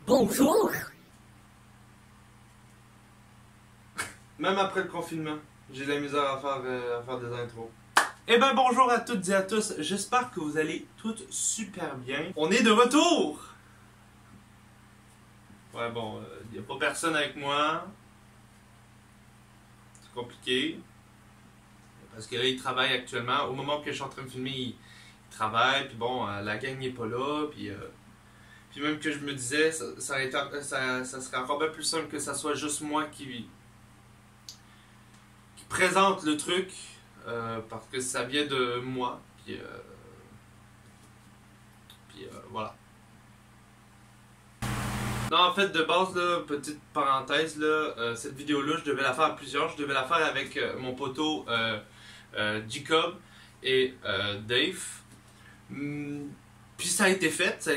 Bonjour. Même après le confinement, j'ai de la misère à faire des intros. Eh ben bonjour à toutes et à tous, j'espère que vous allez toutes super bien. On est de retour! Ouais bon, y a pas personne avec moi. C'est compliqué. Parce que là, il travaille actuellement. Au moment que je suis en train de filmer, il travaille. Puis bon, la gang n'est pas là. Puis même que je me disais, ça serait encore bien plus simple que ça soit juste moi qui présente le truc. Parce que ça vient de moi. Puis voilà. Non, en fait, de base, là, petite parenthèse, là, cette vidéo-là, je devais la faire à plusieurs. Je devais la faire avec mon poteau Jacob et Dave. Puis ça a été fait,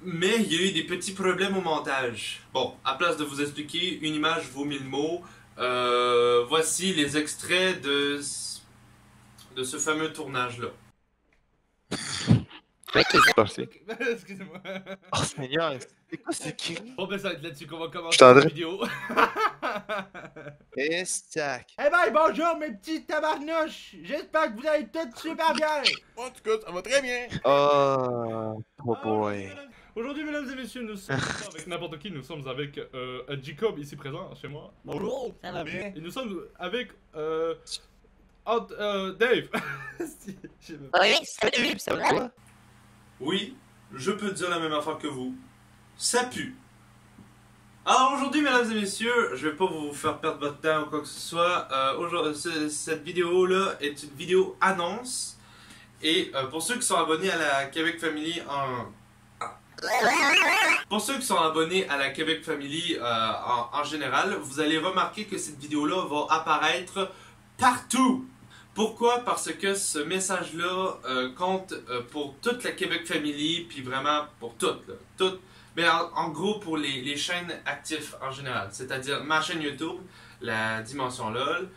mais il y a eu des petits problèmes au montage. Bon, à place de vous expliquer, une image vaut 1000 mots. Voici les extraits de ce fameux tournage-là. Merci. Excusez-moi. Oh Seigneur, c'est quoi ce cri? Bon, ben ça va être là-dessus qu'on va commencer Je t'en cette vidéo. Et stack. Eh ben, bonjour mes petits tabarnouches. J'espère que vous allez tous super bien. En tout cas, ça va très bien. Oh boy. Aujourd'hui, mesdames et messieurs, nous sommes pas avec n'importe qui. Nous sommes avec Jacob ici présent chez moi. Bonjour, ça va bien? Et nous sommes avec Dave. Oui, salut, ça va? Quoi? Oui, je peux dire la même affaire que vous. Ça pue. Alors aujourd'hui, mesdames et messieurs, je vais pas vous faire perdre votre temps ou quoi que ce soit. Cette vidéo-là est une vidéo annonce. Et pour ceux qui sont abonnés à la Québec Family Pour ceux qui sont abonnés à la Québec Family en général, vous allez remarquer que cette vidéo-là va apparaître partout. Pourquoi? Parce que ce message-là compte pour toute la Québec Family, puis vraiment pour toutes. Mais en gros pour les chaînes actives en général. C'est-à-dire ma chaîne YouTube, la Dimension LOL,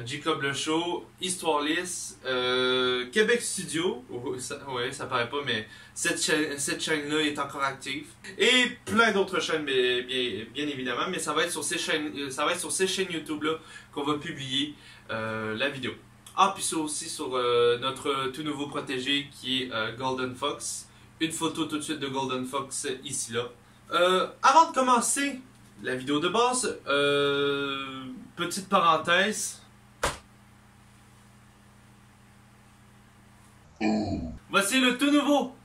Jacob Le Show, Histoire Lisse, Québec Studio, ça paraît pas, mais cette chaîne-là est encore active. Et plein d'autres chaînes, bien évidemment, mais ça va être sur ces chaînes YouTube-là qu'on va publier la vidéo. Ah, puis ça aussi sur notre tout nouveau protégé qui est Golden Fox. Une photo tout de suite de Golden Fox ici là. Avant de commencer la vidéo de base, petite parenthèse. Voici le tout nouveau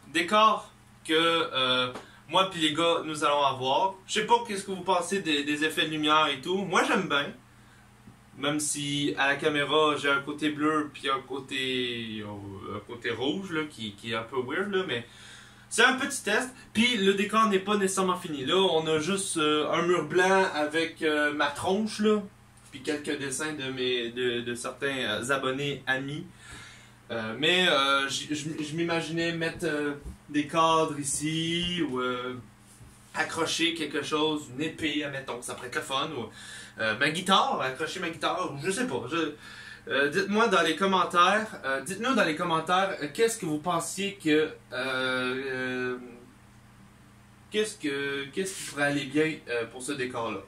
décor que moi puis les gars nous allons avoir. Je sais pas qu'est-ce que vous pensez des effets de lumière et tout. Moi j'aime bien. Même si à la caméra j'ai un côté bleu puis un côté rouge là, qui est un peu weird là, mais c'est un petit test. Puis le décor n'est pas nécessairement fini. Là on a juste un mur blanc avec ma tronche là, puis quelques dessins de certains abonnés amis. Mais je m'imaginais mettre des cadres ici ou accrocher quelque chose, une épée, admettons, ça pourrait être le fun, ou ma guitare, accrocher ma guitare, je sais pas. Dites-moi dans les commentaires, dites-nous dans les commentaires qu'est-ce que vous pensiez que qu'est-ce qui pourrait aller bien pour ce décor-là.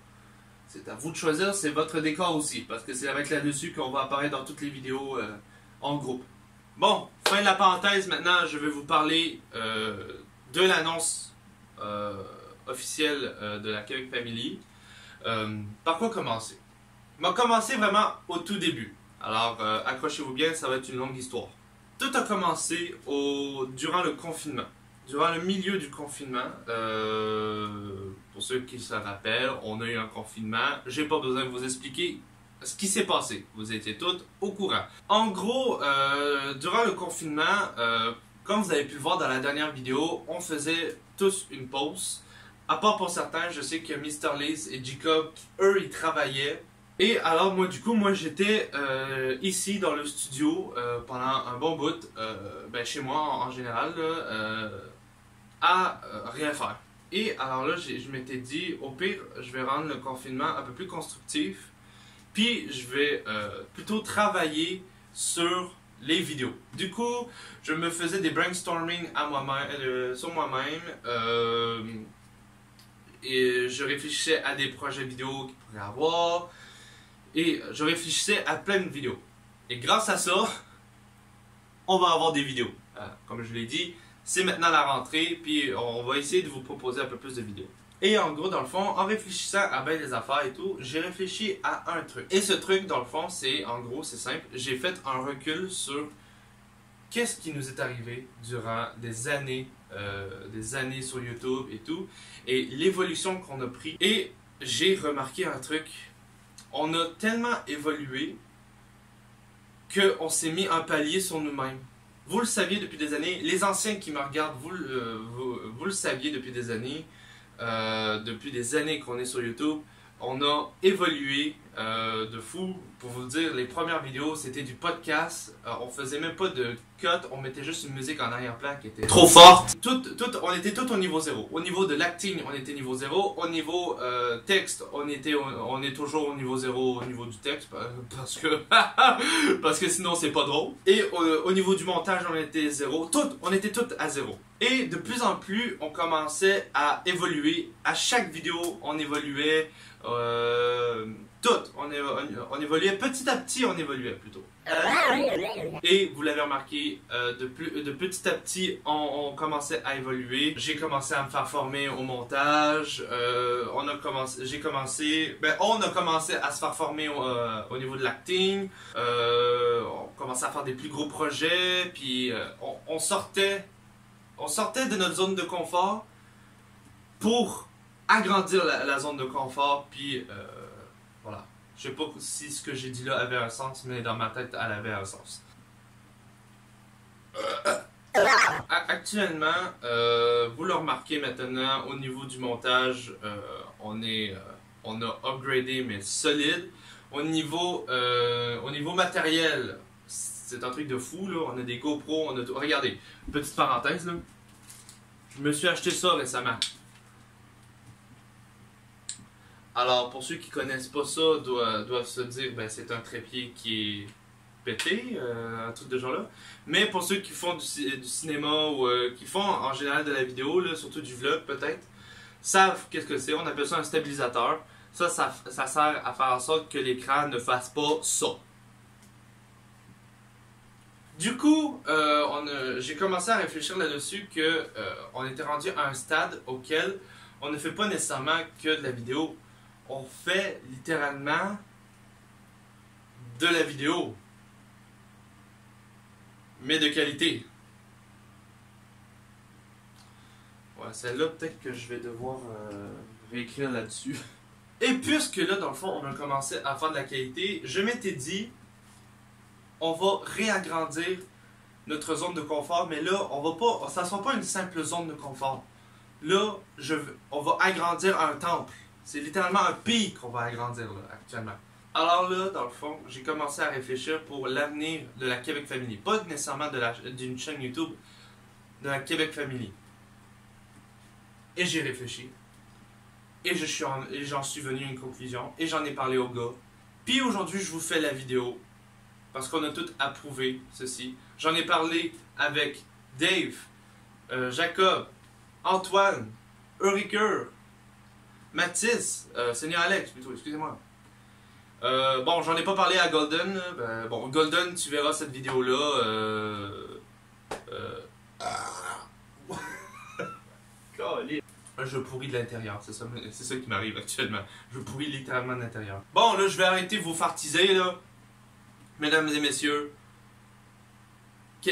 C'est à vous de choisir, c'est votre décor aussi, parce que c'est avec là-dessus qu'on va apparaître dans toutes les vidéos en groupe. Bon, fin de la parenthèse, maintenant je vais vous parler de l'annonce officielle de la Québec Family. Par quoi commencer? On va commencer vraiment au tout début. Alors, accrochez-vous bien, ça va être une longue histoire. Tout a commencé durant le confinement. Durant le milieu du confinement, pour ceux qui se rappellent, on a eu un confinement. J'ai pas besoin de vous expliquer ce qui s'est passé. Vous étiez tous au courant. En gros, durant le confinement, comme vous avez pu le voir dans la dernière vidéo, on faisait tous une pause. À part pour certains, je sais que Mr. Liz et Jacob, eux, ils travaillaient. Et alors, moi, du coup, j'étais ici dans le studio pendant un bon bout, chez moi en général, là, à rien faire. Et alors là, je m'étais dit, au pire, je vais rendre le confinement un peu plus constructif. Puis, je vais plutôt travailler sur les vidéos. Du coup, je me faisais des brainstorming à moi-même, sur moi-même. Et je réfléchissais à des projets vidéo qu'il pourrait avoir. Et je réfléchissais à plein de vidéos. Et grâce à ça, on va avoir des vidéos. Comme je l'ai dit, c'est maintenant la rentrée, puis on va essayer de vous proposer un peu plus de vidéos. Et en gros, dans le fond, en réfléchissant à bien des affaires et tout, j'ai réfléchi à un truc. Et ce truc, dans le fond, c'est, en gros, c'est simple. J'ai fait un recul sur qu'est-ce qui nous est arrivé durant des années sur YouTube et tout, et l'évolution qu'on a pris. Et j'ai remarqué un truc. On a tellement évolué qu'on s'est mis un palier sur nous-mêmes. Vous le saviez depuis des années, les anciens qui me regardent, vous le saviez depuis des années qu'on est sur YouTube. On a évolué de fou. Pour vous dire, les premières vidéos, c'était du podcast. On faisait même pas de cut, on mettait juste une musique en arrière-plan qui était trop forte. On était tout au niveau 0. Au niveau de l'acting, on était niveau 0. Au niveau texte, on est toujours au niveau 0 au niveau du texte. Parce que sinon, c'est pas drôle. Et au niveau du montage, on était 0. On était tout à 0. Et de plus en plus, on commençait à évoluer. À chaque vidéo, on évoluait. On évoluait petit à petit, on évoluait plutôt. Et vous l'avez remarqué, de petit à petit, on commençait à évoluer. J'ai commencé à me faire former au montage. On a commencé à se faire former au niveau de l'acting. On commençait à faire des plus gros projets. Puis on sortait de notre zone de confort pour agrandir la zone de confort. Puis voilà. Je sais pas si ce que j'ai dit là avait un sens, mais dans ma tête, elle avait un sens. Actuellement, vous le remarquez maintenant, au niveau du montage, on a upgradé, mais solide. Au niveau matériel, c'est un truc de fou, là. On a des GoPro, on a tout. Regardez, petite parenthèse, là. Je me suis acheté ça récemment. Alors, pour ceux qui connaissent pas ça, doivent se dire, ben c'est un trépied qui est pété, un truc de genre là. Mais pour ceux qui font du cinéma ou qui font en général de la vidéo, là, surtout du vlog peut-être, savent qu'est-ce que c'est. On appelle ça un stabilisateur. Ça sert à faire en sorte que l'écran ne fasse pas ça. Du coup, j'ai commencé à réfléchir là-dessus que on était rendu à un stade auquel on ne fait pas nécessairement que de la vidéo. On fait littéralement de la vidéo, mais de qualité. Ouais, celle-là, peut-être que je vais devoir réécrire là-dessus. Et puisque là, dans le fond, on a commencé à faire de la qualité, je m'étais dit, on va réagrandir notre zone de confort, mais là, ça ne sera pas une simple zone de confort. Là, on va agrandir un temple. C'est littéralement un pays qu'on va agrandir là, actuellement. Alors là, dans le fond, j'ai commencé à réfléchir pour l'avenir de la Québec Family. Pas nécessairement d'une chaîne YouTube, de la Québec Family. Et j'ai réfléchi. Et j'en suis venu à une conclusion. Et j'en ai parlé au gars. Puis aujourd'hui, je vous fais la vidéo. Parce qu'on a tout approuvé ceci. J'en ai parlé avec Dave, Jacob, Antoine, Ulriker, Mathis, Seigneur Alex plutôt, excusez-moi. Bon, j'en ai pas parlé à Golden. Bon, Golden, tu verras cette vidéo-là. Je pourris de l'intérieur, c'est ça qui m'arrive actuellement. Je pourris littéralement de l'intérieur. Bon, là, je vais arrêter de vous fartiser, là. Mesdames et messieurs,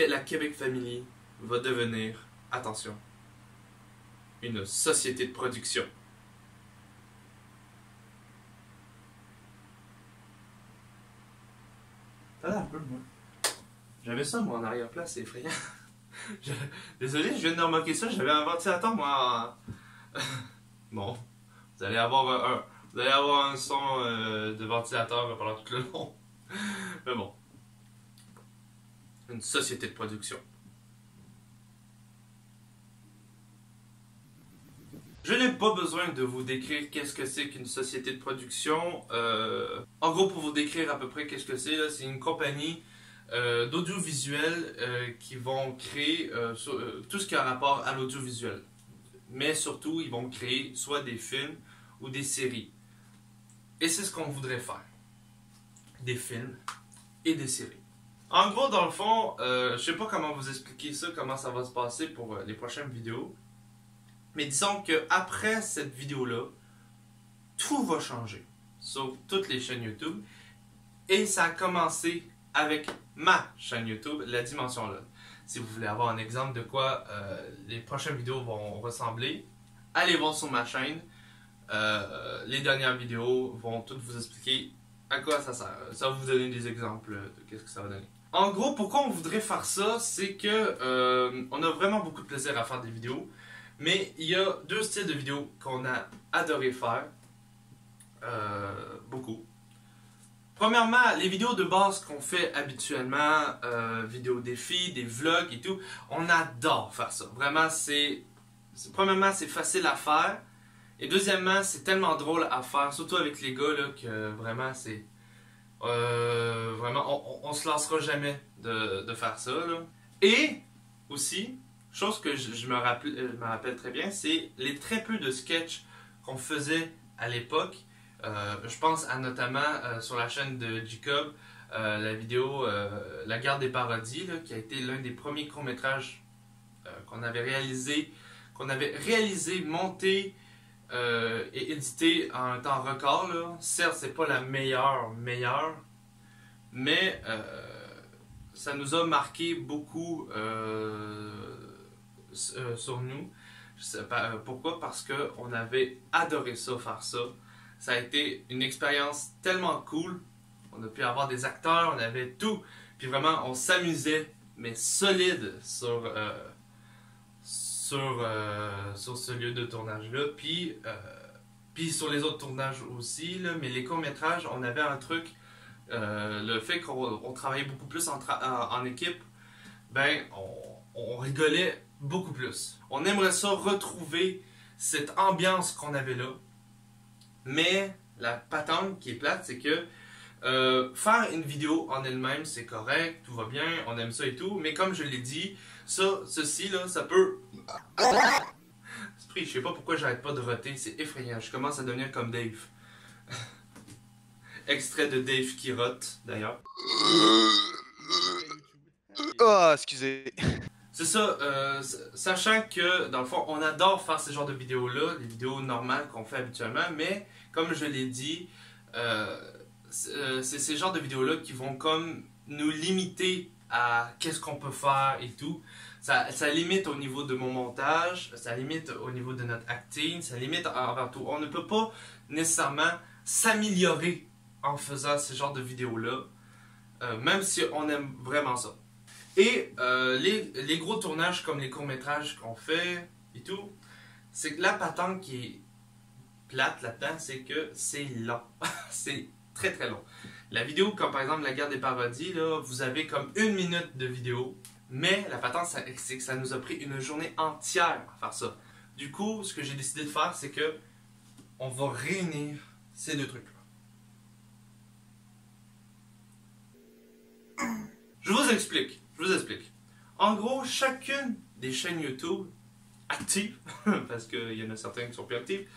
la Québec Family va devenir, attention, une société de production. Un peu, moi. J'avais ça, moi, en arrière-plan, c'est effrayant. Désolé, je viens de remarquer ça, j'avais un ventilateur, moi. Bon, vous allez avoir un son de ventilateur pendant tout le long. Mais bon. Une société de production. Je n'ai pas besoin de vous décrire qu'est-ce que c'est qu'une société de production. En gros, pour vous décrire à peu près qu'est-ce que c'est une compagnie d'audiovisuel qui vont créer tout ce qui a rapport à l'audiovisuel. Mais surtout, ils vont créer soit des films ou des séries. Et c'est ce qu'on voudrait faire. Des films et des séries. En gros, dans le fond, je sais pas comment vous expliquer ça, comment ça va se passer pour les prochaines vidéos. Mais disons que après cette vidéo-là, tout va changer sur toutes les chaînes YouTube. Et ça a commencé avec ma chaîne YouTube, La Dimension LOL. Si vous voulez avoir un exemple de quoi les prochaines vidéos vont ressembler, allez voir sur ma chaîne. Les dernières vidéos vont toutes vous expliquer à quoi ça sert. Ça va vous donner des exemples de qu'est-ce que ça va donner. En gros, pourquoi on voudrait faire ça, c'est que on a vraiment beaucoup de plaisir à faire des vidéos. Mais il y a deux styles de vidéos qu'on a adoré faire. Beaucoup. Premièrement, les vidéos de base qu'on fait habituellement, vidéos défis, des vlogs et tout, on adore faire ça. Vraiment, premièrement, c'est facile à faire. Et deuxièmement, c'est tellement drôle à faire, surtout avec les gars, là, que vraiment, c'est... vraiment, on se lassera jamais de faire ça, là. Et, aussi, chose que je me rappelle très bien, c'est les très peu de sketchs qu'on faisait à l'époque. Je pense à notamment sur la chaîne de Jacob, la vidéo La Guerre des Parodies, là, qui a été l'un des premiers courts-métrages qu'on avait réalisé, monté et édité en un temps record. Là. Certes, c'est pas la meilleure, mais ça nous a marqué beaucoup sur nous. Je sais pas, pourquoi? Parce qu'on avait adoré ça, faire ça. Ça a été une expérience tellement cool. On a pu avoir des acteurs, on avait tout. Puis vraiment, on s'amusait, mais solide sur ce lieu de tournage-là. Puis sur les autres tournages aussi. Là. Mais les courts-métrages, on avait un truc. Le fait qu'on travaillait beaucoup plus en équipe, ben, on rigolait beaucoup plus. On aimerait ça retrouver cette ambiance qu'on avait là. Mais la patente qui est plate, c'est que faire une vidéo en elle-même, c'est correct, tout va bien, on aime ça et tout. Mais comme je l'ai dit, ceci là, ça peut... Je sais pas pourquoi j'arrête pas de roter, c'est effrayant. Je commence à devenir comme Dave. Extrait de Dave qui rote, d'ailleurs. Oh, excusez. C'est ça, sachant que, dans le fond, on adore faire ce genre de vidéos-là, les vidéos normales qu'on fait habituellement, mais, comme je l'ai dit, c'est ces genres de vidéos-là qui vont comme nous limiter à qu'est-ce qu'on peut faire et tout. Ça limite au niveau de mon montage, ça limite au niveau de notre acting, ça limite envers tout. On ne peut pas nécessairement s'améliorer en faisant ce genre de vidéos-là, même si on aime vraiment ça. Et les gros tournages comme les courts-métrages qu'on fait et tout, c'est que la patente qui est plate là-dedans, c'est que c'est long. C'est très très long. La vidéo, comme par exemple La Guerre des Parodies, là, vous avez comme 1 minute de vidéo, mais la patente, c'est que ça nous a pris une journée entière à faire ça. Du coup, ce que j'ai décidé de faire, c'est que on va réunir ces deux trucs-là. Je vous explique. En gros, chacune des chaînes YouTube actives, parce qu'il y en a certaines qui sont plus actives,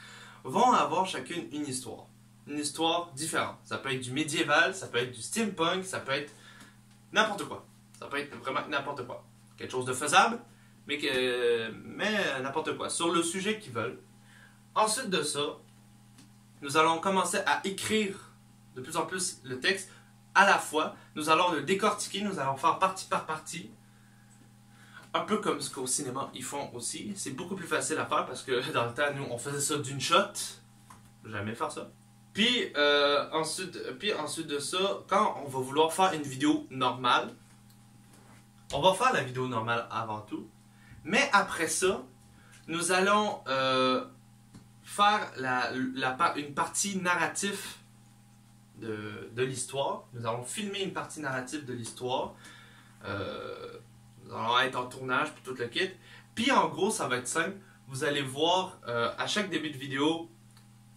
vont avoir chacune une histoire. Une histoire différente. Ça peut être du médiéval, ça peut être du steampunk, ça peut être n'importe quoi. Ça peut être vraiment n'importe quoi. Quelque chose de faisable, mais n'importe quoi. Sur le sujet qu'ils veulent. Ensuite de ça, nous allons commencer à écrire de plus en plus le texte à la fois. Nous allons le décortiquer, nous allons faire partie par partie. Un peu comme ce qu'au cinéma ils font aussi. C'est beaucoup plus facile à faire parce que dans le temps, nous, on faisait ça d'une shot. Jamais faire ça. Puis ensuite de ça, quand on va vouloir faire une vidéo normale, on va faire la vidéo normale avant tout. Mais après ça, nous allons faire une partie narrative de l'histoire. Nous allons filmer une partie narrative de l'histoire. Nous allons être en tournage puis tout le kit. Puis en gros, ça va être simple. Vous allez voir à chaque début de vidéo,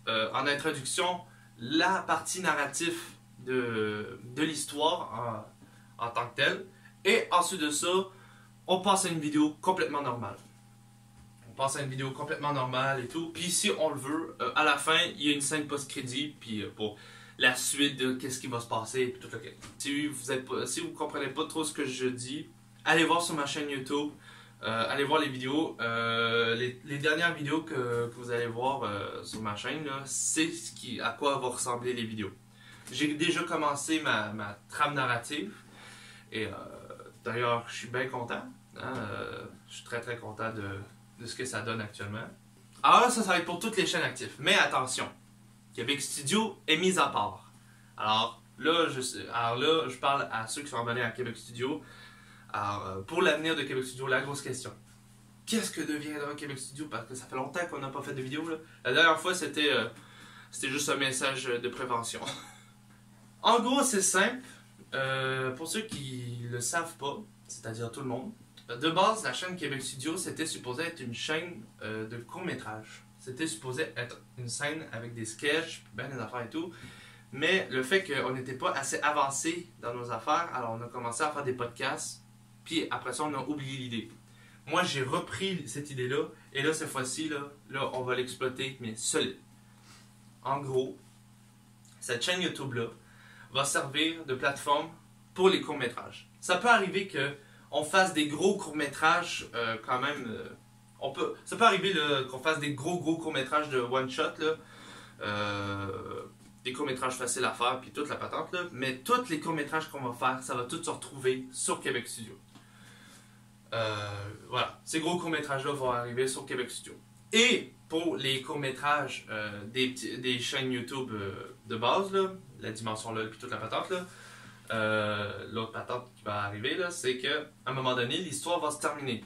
en introduction, la partie narrative de l'histoire en tant que tel. Et ensuite de ça, on passe à une vidéo complètement normale. On passe à une vidéo complètement normale et tout. Puis si on le veut, à la fin, il y a une scène post-crédit. Puis pour la suite de qu'est-ce qui va se passer. Puis tout le reste. Si vous comprenez pas trop ce que je dis, allez voir sur ma chaîne YouTube. Allez voir les vidéos. Les dernières vidéos que vous allez voir sur ma chaîne, c'est à quoi vont ressembler les vidéos. J'ai déjà commencé ma trame narrative. Et d'ailleurs, je suis bien content. Hein, je suis très très content de ce que ça donne actuellement. Alors là, ça va être pour toutes les chaînes actives. Mais attention, Québec Studio est mis à part. Alors là, je parle à ceux qui sont abonnés à Québec Studio. Alors, pour l'avenir de Québec Studio, la grosse question. Qu'est-ce que deviendra Québec Studio? Parce que ça fait longtemps qu'on n'a pas fait de vidéo. Là. La dernière fois, c'était juste un message de prévention. En gros, c'est simple. Pour ceux qui le savent pas, c'est-à-dire tout le monde, de base, la chaîne Québec Studio, c'était supposé être une chaîne de court-métrage. C'était supposé être une scène avec des sketchs, ben des affaires et tout. Mais le fait qu'on n'était pas assez avancé dans nos affaires, alors on a commencé à faire des podcasts. Puis après ça, on a oublié l'idée. Moi, j'ai repris cette idée-là. Et là, cette fois-ci, là, on va l'exploiter, mais solide. En gros, cette chaîne YouTube-là va servir de plateforme pour les courts-métrages. Ça peut arriver qu'on fasse des gros courts-métrages quand même. Ça peut arriver qu'on fasse des gros courts-métrages de one-shot. Des courts-métrages faciles à faire, puis toute la patente. Là. Mais tous les courts-métrages qu'on va faire, ça va tout se retrouver sur Québec Studio. Voilà, ces gros courts-métrages-là vont arriver sur Québec Studio. Et pour les courts-métrages des chaînes YouTube de base, là, la dimension LOL puis toute la patente, l'autre patente qui va arriver, c'est qu'à un moment donné, l'histoire va se terminer.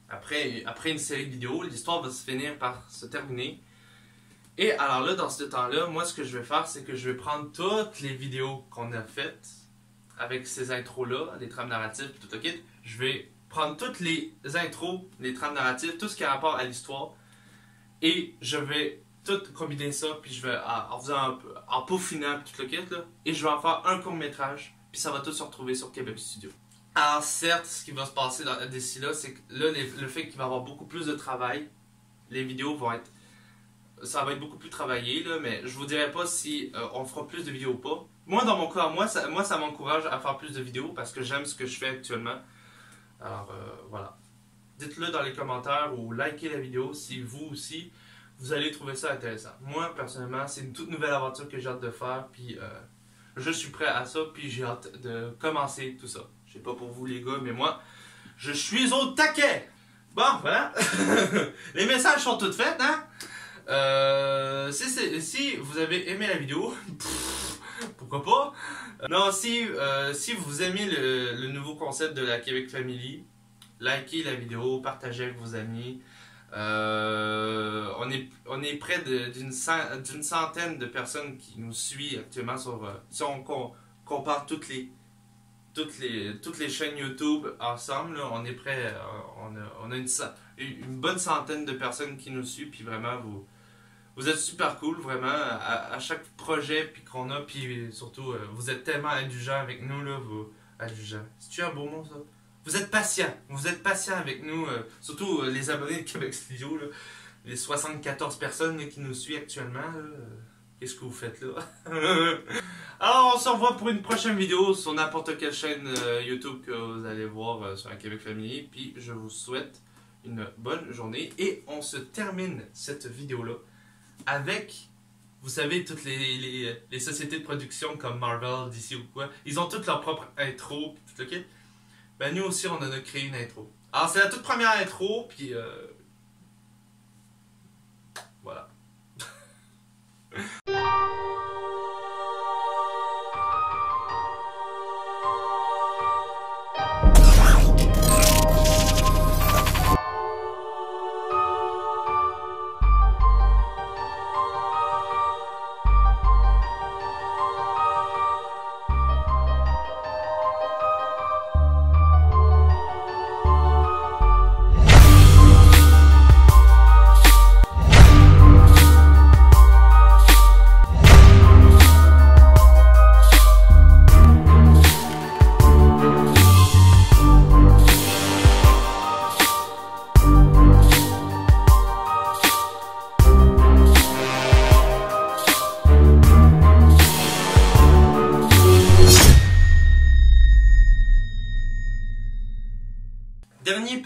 Après une série de vidéos, l'histoire va se finir par se terminer. Et alors là, dans ce temps-là, moi ce que je vais faire, c'est que je vais prendre toutes les vidéos qu'on a faites avec ces intros-là, les trames narratives, tout le kit. Je vais prendre toutes les intros, les trames narratives, tout ce qui a rapport à l'histoire, et je vais tout combiner ça, puis je vais en peaufinant tout le kit, là, et je vais en faire un court-métrage, puis ça va tout se retrouver sur Québec Studio. Alors certes, ce qui va se passer d'ici là, c'est que là, le fait qu'il va y avoir beaucoup plus de travail, les vidéos vont être... Ça va être beaucoup plus travaillé, là, mais je vous dirai pas si on fera plus de vidéos ou pas. Moi, dans mon cas, moi ça m'encourage à faire plus de vidéos parce que j'aime ce que je fais actuellement. Alors, voilà. Dites-le dans les commentaires ou likez la vidéo si vous aussi, vous allez trouver ça intéressant. Moi, personnellement, c'est une toute nouvelle aventure que j'ai hâte de faire, puis je suis prêt à ça, puis j'ai hâte de commencer tout ça. Je sais pas pour vous les gars, mais moi, je suis au taquet! Bon, voilà. Les messages sont tous faits, hein? Si vous avez aimé la vidéo, pourquoi pas? Non, si vous aimez le nouveau concept de la Québec Family, likez la vidéo, partagez avec vos amis. On est près d'une centaine de personnes qui nous suivent actuellement si on compare toutes les chaînes YouTube ensemble, là, on est près, on a une bonne centaine de personnes qui nous suivent, puis vraiment vous êtes super cool, vraiment, à chaque projet qu'on a, puis surtout, vous êtes tellement indulgents avec nous, là, indulgents, c'est-tu un beau mot, ça? Vous êtes patients avec nous, surtout les abonnés de Québec Studio, là, les 74 personnes là, qui nous suivent actuellement, qu'est-ce que vous faites là? Alors, on se revoit pour une prochaine vidéo sur n'importe quelle chaîne YouTube que vous allez voir sur la Québec Family, puis je vous souhaite une bonne journée, et on se termine cette vidéo-là avec, vous savez, toutes les sociétés de production comme Marvel, DC ou quoi, ils ont toutes leur propre intro, tout le kit. Ben nous aussi, on en a créé une intro. Alors, c'est la toute première intro, puis voilà.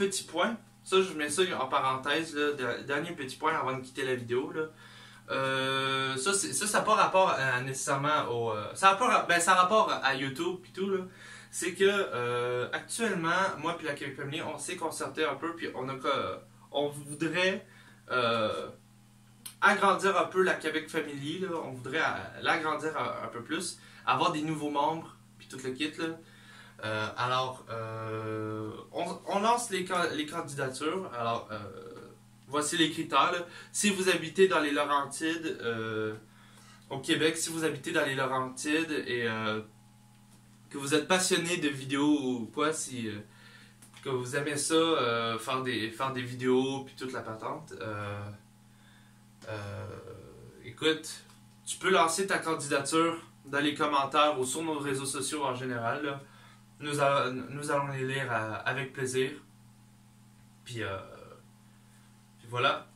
petit point, ça je mets ça en parenthèse, là, dernier petit point avant de quitter la vidéo. Là. Ça n'a pas rapport nécessairement au. Ça a rapport à YouTube et tout. Là. C'est que actuellement, moi et la Québec Family, on s'est concerté un peu, puis on voudrait agrandir un peu la Québec Family. Là. On voudrait l'agrandir un peu plus, avoir des nouveaux membres, puis tout le kit. Là. Alors, on lance les candidatures. Alors, voici les critères. Là. Si vous habitez dans les Laurentides, au Québec, si vous habitez dans les Laurentides et que vous êtes passionné de vidéos ou quoi, que vous aimez ça, faire des vidéos puis toute la patente, écoute, tu peux lancer ta candidature dans les commentaires ou sur nos réseaux sociaux en général. Là. Nous allons les lire avec plaisir. Puis voilà.